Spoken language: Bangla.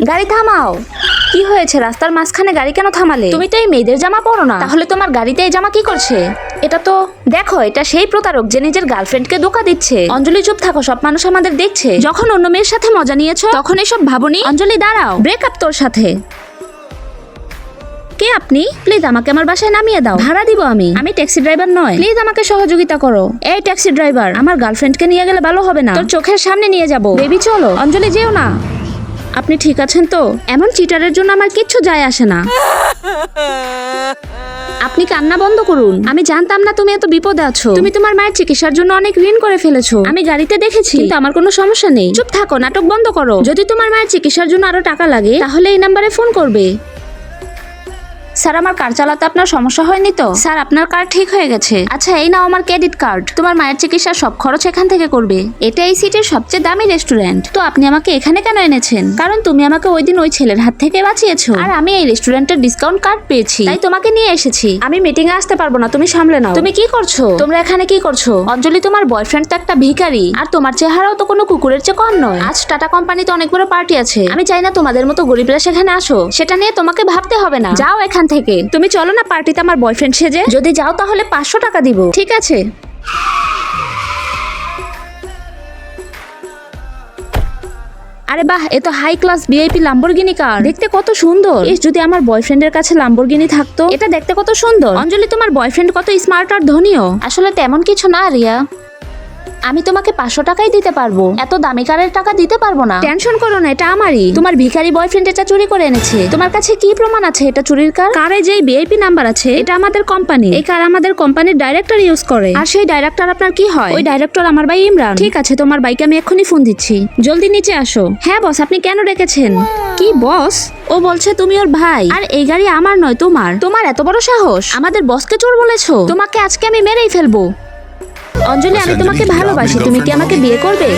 গাড়ি থামাও। কি হয়েছে, রাস্তার মাঝখানে গাড়ি কেন থামালে? তুমি তো এই মেয়েদের জামা পরো না, তাহলে তোমার গাড়িতে এই জামা কি করছে? এটা তো দেখো, এটা সেই প্রতারক যে নিজের গার্লফ্রেন্ডকে ধোঁকা দিচ্ছে। অঞ্জলি চুপ থাকো, সব মানুষ আমাদের দেখছে। যখন অন্য মেয়ের সাথে মজা নিয়েছো তখন এসব ভাবনি। অঞ্জলি দাঁড়াও, ব্রেকআপ তোর সাথে। কে আপনি? প্লিজ আমাকে আমার বাসায় নামিয়ে দাও, ভাড়া দিব আমি ট্যাক্সি ড্রাইভার নয়, প্লিজ আমাকে সহযোগিতা করো। এই ট্যাক্সি ড্রাইভার, আমার গার্লফ্রেন্ডকে নিয়ে গেলে ভালো হবে না, তোর চোখের সামনে নিয়ে যাব। বেবি চলো। অঞ্জলি যেও না। আপনি ঠিক আছেন তো? এমন চিটারের জন্য আমার কিচ্ছু যায় আসে না। আপনি কান্না বন্ধ করুন। আমি জানতাম না তুমি এত বিপদে আছো। তুমি তোমার মায়ের চিকিৎসার জন্য অনেক ঋণ করে ফেলেছো, আমি গাড়িতে দেখেছি, কিন্তু আমার কোনো সমস্যা নেই। চুপ থাকো, নাটক বন্ধ করো। যদি তোমার মায়ের চিকিৎসার জন্য আরো টাকা লাগে তাহলে এই নাম্বারে ফোন করবে। স্যার, আমার কার চালাতে আপনার সমস্যা হয়নি তো? স্যার, আপনার কার ঠিক হয়ে গেছে। আচ্ছা, এই নাও আমার ক্রেডিট কার্ড। তোমার মায়ের চিকিৎসার সব খরচ এখান থেকে করবে। এটা এই সিটির সবচেয়ে দামি রেস্টুরেন্ট। তো আপনি আমাকে এখানে কেন এনেছেন? কারণ তুমি আমাকে ওই দিন ওই ছেলের হাত থেকে বাঁচিয়েছো, আর আমি এই রেস্টুরেন্টের ডিসকাউন্ট কার্ড পেয়েছি, তাই তোমাকে নিয়ে এসেছি। আমি মিটিং এ আসতে পারবো না, তুমি সামলে নাও। তুমি কি করছো? তোমরা এখানে কি করছো? অঞ্জলি, তোমার বয়ফ্রেন্ড তো একটা ভিখারি, আর তোমার চেহারাও তো কোনো কুকুরের চেয়ে কম নয়। আজ টাটা কোম্পানিতে অনেক বড় পার্টি আছে, আমি চাই না তোমাদের মতো গরিবরা সেখানে আসো। সেটা নিয়ে তোমাকে ভাবতে হবে না, যাও এখান থেকে। তুমি চলো না পার্টিতে আমার বয়ফ্রেন্ড সেজে। যদি যাও তাহলে 500 টাকা দিব। ঠিক আছে। আরে বাহ, এ তো হাই ক্লাস ভিআইপি ল্যাম্বরগিনি কার, দেখতে কত সুন্দর। যদি আমার বয়ফ্রেন্ডের কাছে ল্যাম্বরগিনি থাকতো। এটা দেখতে কত সুন্দর। অঞ্জলি, তোমার বয়ফ্রেন্ড কত স্মার্ট আর ধনীও। আসলে তেমন কিছু না রিয়া, আমি তোমাকে 500 টাকাই দিতে পারবো, এত দামি কারের টাকা দিতে পারবো না। টেনশন করো না, এটা আমারই। তোমার ভিখারি বয়ফ্রেন্ড এটা চুরি করে এনেছে। তোমার কাছে কি প্রমাণ আছে এটা চুরির কার? কারে যে ভিআইপি নাম্বার আছে, এটা আমাদের কোম্পানি। এই কার আমাদের কোম্পানির ডাইরেক্টর ইউজ করে। আর সেই ডাইরেক্টর আপনার কি হয়? ওই ডাইরেক্টর আমার ভাই ইমরান। ঠিক আছে, তোমার ভাইকে আমি এক্ষুনি ফোন দিচ্ছি, জলদি নিচে আসো। হ্যাঁ বস, আপনি কেন ডেকেছেন? কি বস? ও বলছে তুমি ওর ভাই, আর এই গাড়ি আমার নয় তোমার। তোমার এত বড় সাহস আমাদের বসকে চোর বলেছো? তোমাকে আজকে আমি মেরেই ফেলবো। অঞ্জলি, আমি তোমাকে ভালোবাসি, তুমি কি আমাকে বিয়ে করবে?